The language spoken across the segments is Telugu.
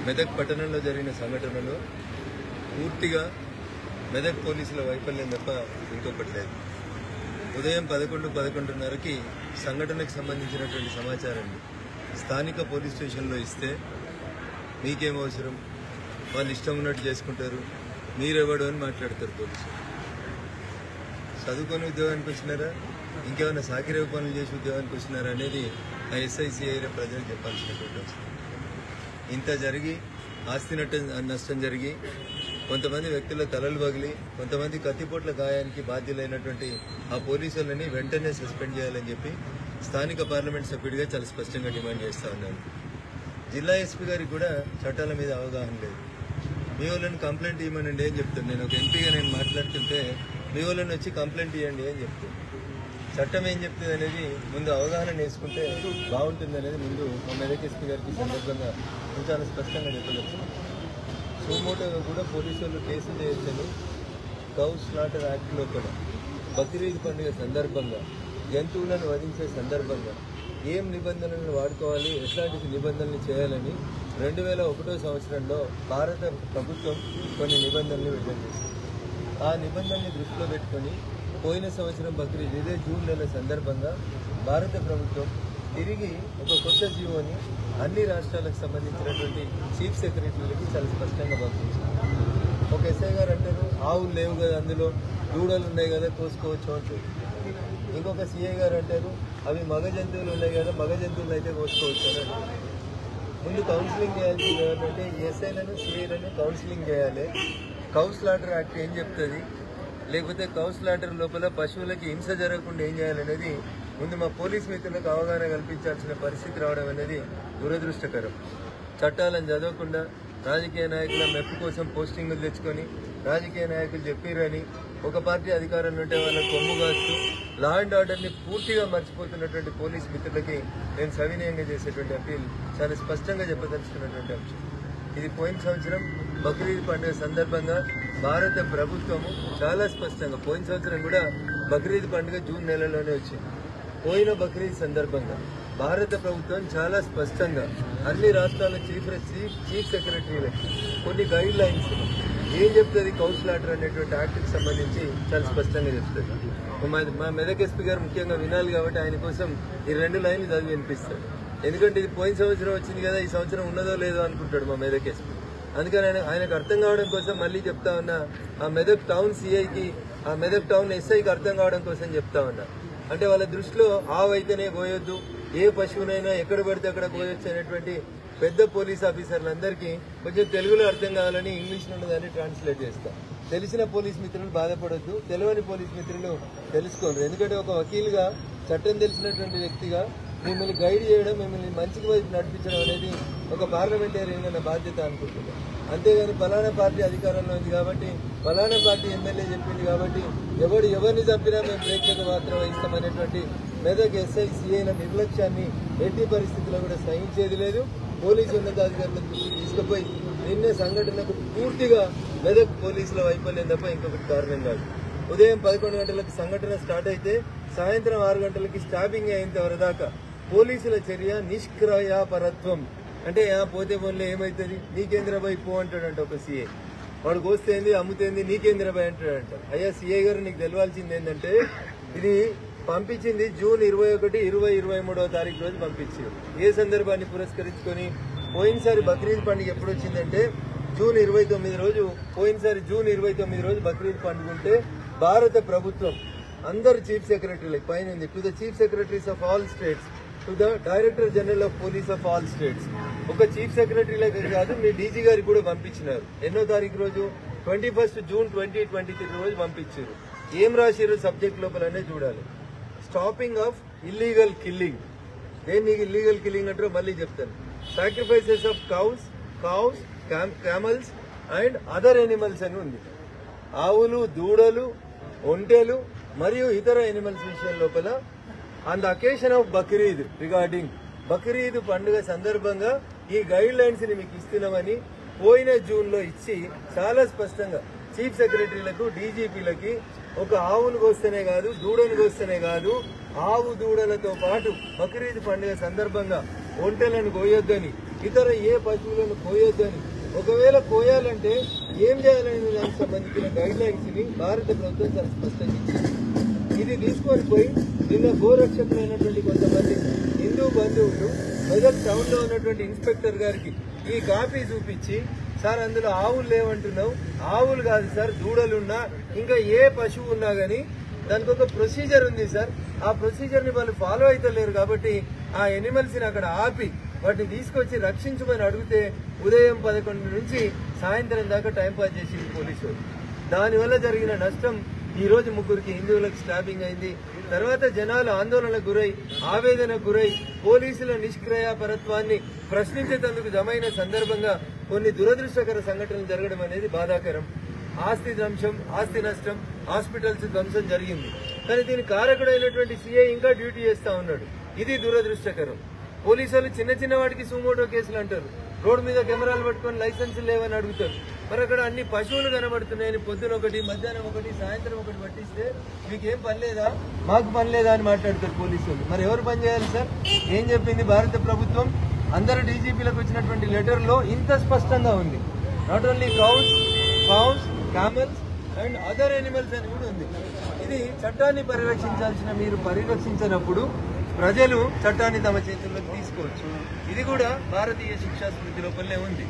మెదక్ పట్టణంలో జరిగిన సంఘటనలో పూర్తిగా మెదక్ పోలీసుల వైఫల్యం తప్ప ఇంకొకటి లేదు. ఉదయం 11:30కి సంఘటనకు సంబంధించినటువంటి సమాచారాన్ని స్థానిక పోలీస్ స్టేషన్లో ఇస్తే మీకేం అవసరం, వాళ్ళు ఇష్టం ఉన్నట్టు చేసుకుంటారు, మీరెవడు అని మాట్లాడతారు పోలీసులు. చదువుకొని ఉద్యోగానికి వచ్చినారా, ఇంకేమైనా సాకిరేవు పనులు చేసి ఉద్యోగానికి వచ్చినారా అనేది ఆ ఎస్ఐసిఐ ప్రజలకు చెప్పాల్సినటువంటి అవసరం. ఇంత జరిగి ఆస్తి నష్టం జరిగి కొంతమంది వ్యక్తుల తలలు పగిలి కొంతమంది కత్తిపోట్ల గాయానికి బాధ్యులైనటువంటి ఆ పోలీసులని వెంటనే సస్పెండ్ చేయాలని చెప్పి స్థానిక పార్లమెంట్ సభ్యుడిగా చాలా స్పష్టంగా డిమాండ్ చేస్తా ఉన్నాను. జిల్లా ఎస్పీ గారికి కూడా చట్టాల మీద అవగాహన లేదు. మీ వాళ్ళని కంప్లైంట్ ఇవ్వమనండి అని చెప్తాను. నేను ఒక ఎంపీగా మాట్లాడుతుంటే మీ వాళ్ళని వచ్చి కంప్లైంట్ ఇవ్వండి అని చెప్తాను. చట్టం ఏం చెప్తుంది అనేది ముందు అవగాహన నేర్చుకుంటే బాగుంటుంది అనేది ముందు మా మెదక్ ఎస్పీ గారికి సందర్భంగా చాలా స్పష్టంగా చెప్పవచ్చు. సుమోటోగా కూడా పోలీసు వాళ్ళు కేసులు చేయొచ్చని కౌ స్లాటర్ యాక్ట్ లోపల బక్రీద్ పండుగ సందర్భంగా జంతువులను వధించే సందర్భంగా ఏం నిబంధనలను వాడుకోవాలి, ఎట్లాంటి నిబంధనలు చేయాలని 2001 సంవత్సరంలో భారత ప్రభుత్వం కొన్ని నిబంధనలు విడుదల చేసింది. ఆ నిబంధనల్ని దృష్టిలో పెట్టుకొని పోయిన సంవత్సరం బక్రీద్ ఇదే జూన్ నెల సందర్భంగా భారత ప్రభుత్వం తిరిగి ఒక కొత్త జీవోని అన్ని రాష్ట్రాలకు సంబంధించినటువంటి చీఫ్ సెక్రటరీలకి చాలా స్పష్టంగా పంపించింది. ఒక ఎస్ఐ గారు అంటారు ఆవులు లేవు కదా, అందులో దూడలు ఉన్నాయి కదా, కోసుకోవచ్చు అంటారు. ఇంకొక సిఐ గారు అంటారు అవి మగ జంతువులు ఉన్నాయి కదా, మగ జంతువులు అయితే కోసుకోవచ్చు అని అంటారు. ముందు కౌన్సిలింగ్ చేయాల్సింది ఏంటంటే ఎస్ఐలను సిఐలను కౌన్సిలింగ్ చేయాలి. కౌ స్లాటర్ యాక్ట్ ఏం చెప్తుంది, లేకపోతే కౌ స్లాటర్ లోపల పశువులకి హింస జరగకుండా ఏం చేయాలనేది ముందు మా పోలీస్ మిత్రులకు అవగాహన కల్పించాల్సిన పరిస్థితి రావడం అనేది దురదృష్టకరం. చట్టాలను చదవకుండా రాజకీయ నాయకుల మెప్పు కోసం పోస్టింగులు తెచ్చుకొని రాజకీయ నాయకులు చెప్పిరని ఒక పార్టీ అధికారంలో ఉంటే వాళ్ళ కొమ్ము కాస్తూ లా అండ్ ఆర్డర్ని పూర్తిగా మర్చిపోతున్నటువంటి పోలీస్ మిత్రులకి నేను సవినయంగా చేసేటువంటి అప్పీల్ చాలా స్పష్టంగా చెప్పదలుచుకున్నటువంటి అంశం. ఇది పోయిన సంవత్సరం బక్రీద్ పండుగ సందర్భంగా భారత ప్రభుత్వము చాలా స్పష్టంగా, పోయిన సంవత్సరం కూడా బక్రీద్ పండుగ జూన్ నెలలోనే వచ్చింది. పోయిన బక్రీద్ సందర్భంగా భారత ప్రభుత్వం చాలా స్పష్టంగా అన్ని రాష్ట్రాల చీఫ్ సెక్రటరీలకి కొన్ని గైడ్ లైన్స్ ఏం చెప్తుంది కౌ స్లాటర్ అనేటువంటి యాక్ట్కి సంబంధించి చాలా స్పష్టంగా చెప్తుంది. మా మెదక్ ఎస్పీ గారు ముఖ్యంగా వినాలి కాబట్టి ఆయన కోసం ఈ 2 లైన్లు చదివి వినిపిస్తాడు. ఎందుకంటే ఇది పోయిన సంవత్సరం వచ్చింది కదా, ఈ సంవత్సరం ఉన్నదో లేదో అనుకుంటాడు మా మెదక్ ఎస్పీ. అందుకని ఆయనకు అర్థం కావడం కోసం మళ్ళీ చెప్తా ఉన్నా, ఆ మెదక్ టౌన్ సిఐకి ఆ మెదక్ టౌన్ ఎస్ఐకి అర్థం కావడం కోసం చెప్తా ఉన్నా. అంటే వాళ్ళ దృష్టిలో ఆవైతేనే కోయొద్దు, ఏ పశువునైనా ఎక్కడ పడితే అక్కడ కోయొచ్చు అనేటువంటి పెద్ద పోలీస్ ఆఫీసర్లందరికీ కొంచెం తెలుగులో అర్థం కావాలని ఇంగ్లీష్లో ఉన్నదాన్ని ట్రాన్స్లేట్ చేస్తాం. తెలిసిన పోలీస్ మిత్రులు బాధపడొద్దు, తెలియని పోలీస్ మిత్రులు తెలుసుకోండి. ఎందుకంటే ఒక వకీలుగా చట్టం తెలిసినటువంటి వ్యక్తిగా మిమ్మల్ని గైడ్ చేయడం, మిమ్మల్ని మంచికి వైపు నడిపించడం అనేది ఒక పార్లమెంటేరియన్ అన్న బాధ్యత అనుకుంటున్నాం. అంతేగాని ఫలానా పార్టీ అధికారంలో ఉంది కాబట్టి, ఫలానా పార్టీ ఎమ్మెల్యే చెప్పింది కాబట్టి ఎవరిని చంపినా మేము ప్రేక్షక పాత్ర వహిస్తామనేటువంటి మెదక్ ఎస్ఐ సిఐల నిర్లక్ష్యాన్ని ఎట్టి పరిస్థితుల్లో కూడా సహించేది లేదు. పోలీసు ఉన్నతాధికారులను తీసుకుపోయి నిన్నే సంఘటనకు పూర్తిగా మెదక్ పోలీసుల వైఫల్యం తప్ప ఇంకొకటి కారణం కాదు. ఉదయం 11 గంటలకు సంఘటన స్టార్ట్ అయితే సాయంత్రం 6 గంటలకి స్టాపింగ్ అయిన వరదాకా పోలీసుల చర్య నిష్క్రయాపరత్వం. అంటే పోతే పోన్లే ఏమవుతుంది, నీకేంద్రబాయ్ పో అంటాడంట ఒక సీఐ. వాడు కోస్తేంది అమ్ముతేంది నీకేంద్రబాయ్ అంటాడంట. అయ్యా సీఐ గారు నీకు తెలవాల్సింది ఏంటంటే ఇది పంపించింది జూన్ 21, 20, 23వ తారీఖు రోజు పంపించారు. ఏ సందర్భాన్ని పురస్కరించుకొని పోయినసారి బక్రీద్ పండుగ ఎప్పుడు వచ్చిందంటే జూన్ 29 రోజు, పోయినసారి జూన్ 29 రోజు బక్రీద్ పండుగ ఉంటే భారత ప్రభుత్వం అందరు చీఫ్ సెక్రటరీలకు పైన to the chief secretaries of all states, to the director general of police of all states, ఒక చీఫ్ సెక్రటరీలకు కాదు మీ డీజీ గారికి కూడా పంపించినారు. ఎన్నో తారీఖు రోజు 21 జూన్ 2023 రోజు పంపించారు. ఏం రాశారు సబ్జెక్ట్ లోపలనే చూడాలి. Stopping of illegal killing. దేన్ని ఇల్లీగల్ కిల్లింగ్ అంటారో మళ్ళీ చెప్తాను. Sacrifices of cows, camels and other animals అని ఉంది. ఆవులు, దూడలు, ఒంటెలు మరియు ఇతర ఎనిమల్స్ విషయం లోపల on the occasion of Bakrid, regarding Bakrid పండుగ సందర్భంగా ఈ గైడ్ లైన్స్ ని మీకు ఇస్తున్నామని పోయిన జూన్ లో ఇచ్చి చాలా స్పష్టంగా చీఫ్ సెక్రటరీలకు, డీజీపీలకి ఒక ఆవును కోస్తేనే కాదు, దూడను కోస్తేనే కాదు, ఆవు దూడలతో పాటు బక్రీద్ పండుగ సందర్భంగా ఒంటెలను కోయొద్దని, ఇతర ఏ పశువులను కోయొద్దని, ఒకవేళ కోయాలంటే ఏం చేయాలనే దానికి సంబంధించిన గైడ్ లైన్స్ ని భారత ప్రభుత్వం చాలా స్పష్టంగా ఇచ్చింది. ఇది తీసుకొని పోయి నిన్న గోరక్షకులైనటువంటి కొంతమంది హిందూ బంధువులు మెదక్ టౌన్ లో ఉన్నటువంటి ఇన్స్పెక్టర్ గారికి ఈ కాపీ చూపించి, సార్ అందులో ఆవులు లేవంటున్నావు, ఆవులు కాదు సార్ దూడలున్నా ఇంకా ఏ పశువు ఉన్నా గానీ దానికి ఒక ప్రొసీజర్ ఉంది సార్, ఆ ప్రొసీజర్ ని వాళ్ళు ఫాలో అయితలేరు కాబట్టి ఆ ఎనిమల్స్ ని అక్కడ ఆపి వాటిని తీసుకొచ్చి రక్షించమని అడిగితే ఉదయం 11 నుంచి సాయంత్రం దాకా టైంపాస్ చేసింది పోలీసులు. దానివల్ల జరిగిన నష్టం ఈ రోజు 3 హిందువులకు స్టాబింగ్ అయింది. తర్వాత జనాలు ఆందోళనకు గురై ఆవేదనకు గురై పోలీసుల నిష్క్రియాపరత్వాన్ని ప్రశ్నించేందుకు జమైన సందర్భంగా కొన్ని దురదృష్టకర సంఘటనలు జరగడం అనేది బాధాకరం. ఆస్తి ధ్వంసం, ఆస్తి నష్టం, హాస్పిటల్స్ ధ్వంసం జరిగింది. కానీ దీని కారకుడైనటువంటి సీఐ ఇంకా డ్యూటీ చేస్తా ఉన్నాడు. ఇది దురదృష్టకరం. పోలీసులు చిన్న చిన్న వాటికి సుమోటో కేసులు అంటారు, రోడ్డు మీద కెమెరాలు పట్టుకొని లైసెన్సులు లేవని అడుగుతారు. మరి అక్కడ అన్ని పశువులు కనబడుతున్నాయని పొద్దున ఒకటి, మధ్యాహ్నం ఒకటి, సాయంత్రం ఒకటి పట్టిస్తే మీకేం పని లేదా, మాకు పని లేదా అని మాట్లాడతారు పోలీసులు. మరి ఎవరు పని చేయాలి సార్? ఏం చెప్పింది భారత ప్రభుత్వం? అందరు డీజీపీలకు వచ్చినటువంటి లెటర్ లో ఇంత స్పష్టంగా ఉంది. Not only cows, fawns, camels and other animals అని కూడా ఉంది. ఇది చట్టాన్ని పరిరక్షించాల్సిన మీరు పరిరక్షించినప్పుడు ప్రజలు చట్టాన్ని తమ చేతుల్లోకి తీసుకోవచ్చు. ఇది కూడా భారతీయ శిక్షా స్మృతి లోపలనే ఉంది.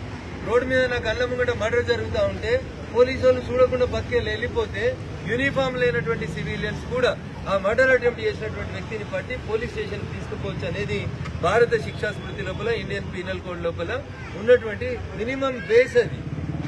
రోడ్డు మీద నా కళ్ళ ముంగట మర్డర్ జరుగుతూ ఉంటే పోలీసు వాళ్ళు చూడకుండా పక్కకెళ్ళి వెళ్ళిపోతే యూనిఫామ్ లేనటువంటి సివిలియన్స్ కూడా ఆ మర్డర్ అటెంప్ట్ చేసినటువంటి వ్యక్తిని పట్టి పోలీస్ స్టేషన్ తీసుకుపోవచ్చు అనేది భారత శిక్షా స్మృతి లోపల, ఇండియన్ పీనల్ కోడ్ లోపల ఉన్నటువంటి మినిమం బేస్. అది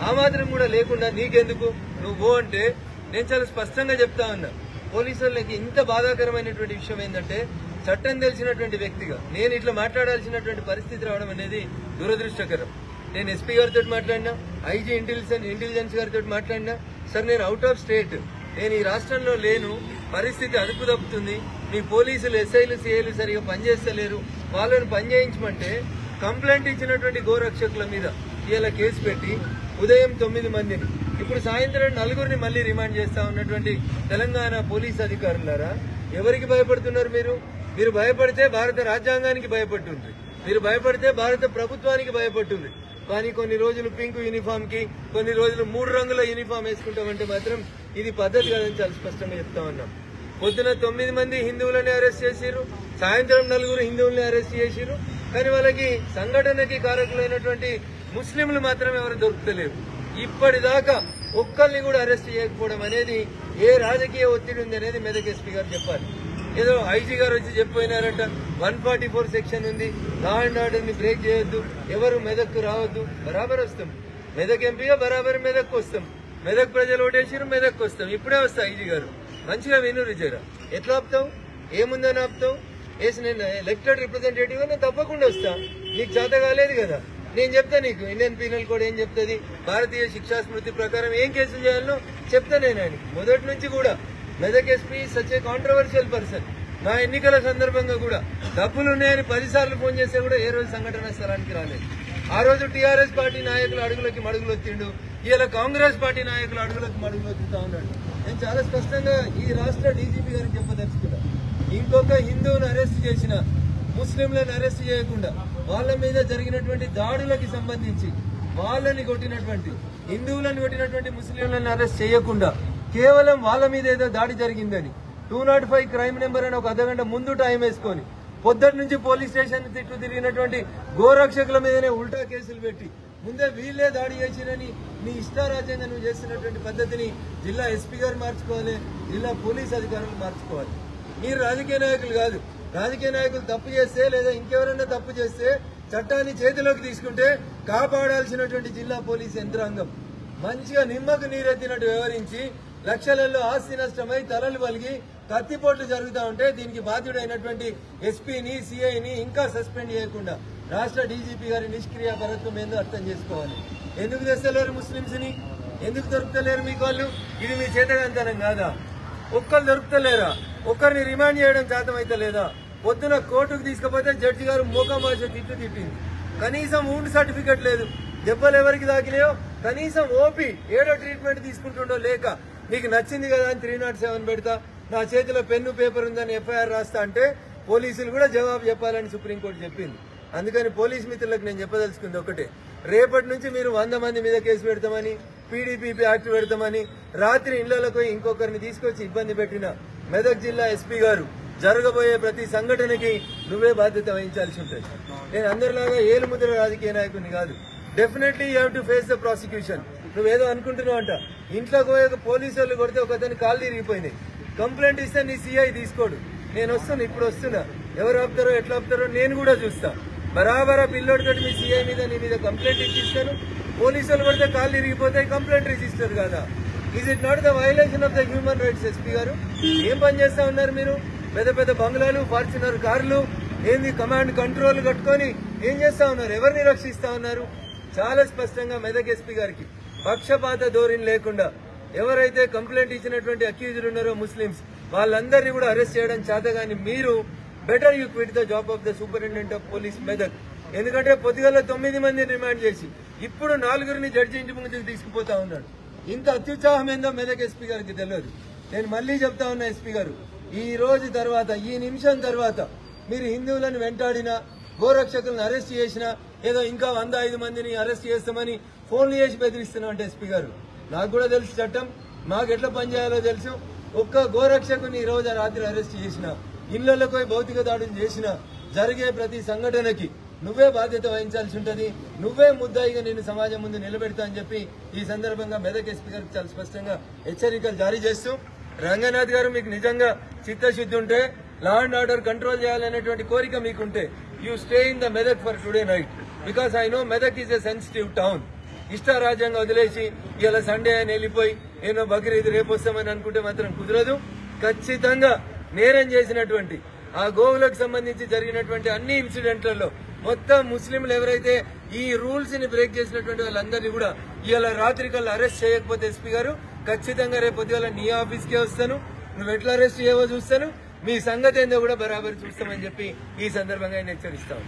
ఆ మాత్రం కూడా లేకుండా నీకెందుకు నువ్వు అంటే నేను చాలా స్పష్టంగా చెప్తా ఉన్నా. పోలీసు వాళ్ళకి ఇంత బాధాకరమైనటువంటి విషయం ఏంటంటే చట్టం తెలిసినటువంటి వ్యక్తిగా నేను ఇట్లా మాట్లాడాల్సినటువంటి పరిస్థితి రావడం అనేది దురదృష్టకరం. నేను ఎస్పీ గారితో మాట్లాడినా, ఐజీ ఇంటెలిజెన్స్ గారితో మాట్లాడినా, సార్ నేను అవుట్ ఆఫ్ స్టేట్, నేను ఈ రాష్ట్రంలో లేను, పరిస్థితి అదుపు తప్పుతుంది, మీ పోలీసులు ఎస్ఐలు సిఐలు సరిగా పనిచేస్తలేరు, వాళ్ళని పనిచేయించమంటే కంప్లైంట్ ఇచ్చినటువంటి గోరక్షకుల మీద ఇలా కేసు పెట్టి ఉదయం 9 మందిని, ఇప్పుడు సాయంత్రం 4 మళ్ళీ రిమాండ్ చేస్తా ఉన్నటువంటి తెలంగాణ పోలీస్ అధికారులారా, ఎవరికి భయపడుతున్నారు మీరు? మీరు భయపడితే భారత రాజ్యాంగానికి భయపడుతుంది, మీరు భయపడితే భారత ప్రభుత్వానికి భయపడుతుంది. కానీ కొన్ని రోజులు పింక్ యూనిఫామ్ కి, కొన్ని రోజులు 3 రంగుల యూనిఫామ్ వేసుకుంటామంటే మాత్రం ఇది పద్ధతి కాదని చాలా స్పష్టంగా చెప్తా ఉన్నాం. పొద్దున 9 మంది హిందువులని అరెస్ట్ చేసిరు, సాయంత్రం 4 హిందువుల్ని అరెస్ట్ చేసిరు. కానీ వాళ్ళకి సంఘటనకి కారకులైనటువంటి ముస్లింలు మాత్రం ఎవరు దొరుకుతలేరు. ఇప్పటిదాకా ఒక్కరిని కూడా అరెస్ట్ చేయకపోవడం అనేది ఏ రాజకీయ ఒత్తిడి ఉంది అనేది మెదక్ ఎస్పీ గారు చెప్పాలి. ఏదో ఐజీ గారు వచ్చి చెప్పిపోయినారంట 144 సెక్షన్ ఉంది, లా అండ్ ఆర్డర్ ని బ్రేక్ చేయొద్దు, ఎవరు మెదక్కు రావద్దు. బరాబర్ వస్తాం, మెదక్ ఎంపీగా బరాబర్ మెదక్కు వస్తాం, మెదక్ ప్రజలు ఓటేసిరు, మెదక్కు వస్తాం. ఇప్పుడే వస్తా ఐజీ గారు, మంచిగా వినురు జరా. ఎట్లా ఆపుతావు? ఏముందని ఆపుతావు? వేసి నేను ఎలక్టెడ్ రిప్రజెంటేటివ్ నేను తప్పకుండా వస్తా. నీకు చేత కాలేదు కదా, నేను చెప్తా నీకు. ఇండియన్ పీనల్ కోడ్ ఏం చెప్తుంది, భారతీయ శిక్షా స్మృతి ప్రకారం ఏం కేసులు చేయాలో చెప్తా నేను. ఆయన మొదటి నుంచి కూడా Medak SP such a controversial person. నా ఎన్నికల సందర్భంగా కూడా డబ్బులున్నాయని 10 సార్లు ఫోన్ చేస్తే కూడా ఏ రోజు సంఘటన స్థలానికి రాలేదు. ఆ రోజు టీఆర్ఎస్ పార్టీ నాయకులు అడుగులకి మడుగులు వచ్చిండు, ఇలా కాంగ్రెస్ పార్టీ నాయకులు అడుగులకి మడుగులు వచ్చుతా ఉన్నాడు. నేను చాలా స్పష్టంగా ఈ రాష్ట్ర డీజీపీ గారికి చెప్పదలుచుకున్నా, ఇంకొక హిందువును అరెస్ట్ చేసిన, ముస్లింలను అరెస్ట్ చేయకుండా వాళ్ళ మీద జరిగినటువంటి దాడులకి సంబంధించి వాళ్ళని కొట్టినటువంటి, హిందువులను కొట్టినటువంటి ముస్లింలను అరెస్ట్ చేయకుండా కేవలం వాళ్ళ మీద ఏదో దాడి జరిగిందని 205 క్రైమ్ నెంబర్ అని ఒక అర్ధగంట ముందు టైం వేసుకొని పొద్దుటి నుంచి పోలీస్ స్టేషన్ తిట్టు తిరిగినటువంటి గోరక్షకుల మీదనే ఉల్టా కేసులు పెట్టి ముందే వీళ్లే దాడి చేసిరని నీ ఇష్టారాజ్యంగా నువ్వు చేస్తున్నటువంటి పద్ధతిని జిల్లా ఎస్పీ గారు మార్చుకోవాలి, జిల్లా పోలీస్ అధికారులు మార్చుకోవాలి. మీరు రాజకీయ నాయకులు కాదు. రాజకీయ నాయకులు తప్పు చేస్తే లేదా ఇంకెవరైనా తప్పు చేస్తే చట్టాన్ని చేతిలోకి తీసుకుంటే కాపాడాల్సినటువంటి జిల్లా పోలీస్ యంత్రాంగం మంచిగా నిమ్మకు నీరెత్తినట్టు వ్యవహరించి లక్షలలో ఆస్తి నష్టమై తలలు పలిగి కత్తిపోట్లు జరుగుతూ ఉంటే దీనికి బాధ్యుడైనటువంటి ఎస్పీని, సిఐని ఇంకా సస్పెండ్ చేయకుండా రాష్ట్ర డీజీపీ గారి నిష్క్రియాపరత్వం ఏందో అర్థం చేసుకోవాలి. ఎందుకు తెస్తలేరు ముస్లింస్ ని? ఎందుకు దొరుకుతలేరు మీకు వాళ్ళు? ఇది మీ చేతగాంతనం కాదా? ఒక్కరు దొరుకుతలేరా? ఒక్కరిని రిమాండ్ చేయడం శాతమైతే లేదా? పొద్దున కోర్టుకు తీసుకుపోతే జడ్జి గారు మోకామాష తిట్టింది. కనీసం ఊండ్ సర్టిఫికెట్ లేదు, దెబ్బలు ఎవరికి తాకినాయో కనీసం ఓపీ ఏడో ట్రీట్మెంట్ తీసుకుంటుండో లేక నీకు నచ్చింది కదా అని 307 పెడతా, నా చేతిలో పెన్ను పేపర్ ఉందని ఎఫ్ఐఆర్ రాస్తా అంటే పోలీసులు కూడా జవాబు చెప్పాలని సుప్రీంకోర్టు చెప్పింది. అందుకని పోలీస్ మిత్రులకు నేను చెప్పదలుచుకుంది ఒకటే, రేపటి నుంచి మీరు 100 మంది మీద కేసు పెడతామని, పీడీపీపీ యాక్ట్ పెడతామని, రాత్రి ఇళ్లలోకి ఇంకొకరిని తీసుకొచ్చి ఇబ్బంది పెట్టిన మెదక్ జిల్లా ఎస్పీ గారు జరగబోయే ప్రతి సంఘటనకి నువ్వే బాధ్యత వహించాల్సి ఉంటుంది. నేను అందరిలాగా ఏలుముద్ర రాజకీయ నాయకుడిని కాదు. Definitely you have to face the prosecution. నువ్వేదో అనుకుంటున్నావు అంట, ఇంట్లోకి పోయే పోలీసు వాళ్ళు కొడితే ఒక అతని కాళ్ళు తిరిగిపోయినాయి, కంప్లైంట్ ఇస్తే నీ సిఐ తీసుకోడు. నేను వస్తున్నా, ఇప్పుడు వస్తున్నా, ఎవరు ఆపుతారో ఎట్లా ఆపుతారో నేను కూడా చూస్తా. బరాబరా పిల్లోడితో మీ సిఐ మీద నీ మీద కంప్లైంట్ ఇచ్చిస్తాను. పోలీసులు కొడితే కాళ్ళు తిరిగిపోతాయి, కంప్లైంట్ రిజిస్టర్ కాదా? Is it not the violation of the human rights? SP గారు ఏం పని చేస్తా ఉన్నారు మీరు? పెద్ద పెద్ద బంగ్లాలు, ఫార్చునర్ కార్లు, ఏంది కమాండ్ కంట్రోల్ కట్టుకొని ఏం చేస్తా ఉన్నారు? ఎవరిని రక్షిస్తా ఉన్నారు? చాలా స్పష్టంగా మెదక్ ఎస్పీ గారికి పక్షపాత ధోరణి లేకుండా ఎవరైతే కంప్లైంట్ ఇచ్చినటువంటి అక్యూజ్డ్ ఉన్నారో ముస్లిమ్స్, వాళ్ళందరినీ కూడా అరెస్ట్ చేయడం చేతగాని మీరు better you quit the job of the superintendent of police Medak. ఎందుకంటే పొద్దుగల 9 మందిని రిమాండ్ చేసి ఇప్పుడు 4గురిని జడ్జి ఇంటి ముందుకు తీసుకుపోతా ఉన్నాడు. ఇంత అత్యుత్సాహం ఏందో మెదక్ ఎస్పీ గారికి తెలియదు. నేను మళ్లీ చెప్తా ఉన్నా ఎస్పీ గారు, ఈ రోజు తర్వాత, ఈ నిమిషం తర్వాత మీరు హిందువులను వెంటాడినా, గోరక్షకులను అరెస్ట్ చేసినా, ఏదో ఇంకా 105 మందిని అరెస్ట్ చేస్తామని ఫోన్లు చేసి బెదిరిస్తున్నాం అంటే ఎస్పీ గారు, నాకు కూడా తెలుసు చట్టం, మాకు ఎట్లా పనిచేయాలో తెలుసు. ఒక్క గోరక్షకుని ఈ రోజు రాత్రి అరెస్ట్ చేసిన, ఇళ్లలోకి పోయి భౌతిక దాడులు చేసిన, జరిగే ప్రతి సంఘటనకి నువ్వే బాధ్యత వహించాల్సి ఉంటుంది. నువ్వే ముద్దాయిగా నేను సమాజం ముందు నిలబెడతా అని చెప్పి ఈ సందర్భంగా మెదక్ ఎస్పీ గారికి చాలా స్పష్టంగా హెచ్చరికలు జారీ చేస్తూ, రంగనాథ్ గారు మీకు నిజంగా చిత్తశుద్ధి ఉంటే, లా అండ్ ఆర్డర్ కంట్రోల్ చేయాలనేటువంటి కోరిక మీకుంటే, you stay in the Medak for today night, because I know Medak is a sensitive town. ఇష్టారాజ్యంగా వదిలేసి ఇలా సండే అని వెళ్ళిపోయి ఏదో బక్రీద్ రేపు వస్తామని అనుకుంటే మాత్రం కుదరదు. ఖచ్చితంగా నేరం చేసినటువంటి ఆ గోవులకు సంబంధించి జరిగినటువంటి అన్ని ఇన్సిడెంట్లలో మొత్తం ముస్లింలు ఎవరైతే ఈ రూల్స్ ని బ్రేక్ చేసినటువంటి వాళ్ళందరినీ కూడా ఇవాళ రాత్రి కల్లా అరెస్ట్ చేయకపోతే ఎస్పీ గారు ఖచ్చితంగా రేపు పొద్దుగాల నీ ఆఫీస్కే వస్తాను, నువ్వు ఎట్లా అరెస్ట్ చేయవో చూస్తాను, మీ సంగతి ఏందో కూడా బరాబర్ చూస్తామని చెప్పి ఈ సందర్భంగా ఆయన హెచ్చరిస్తాను.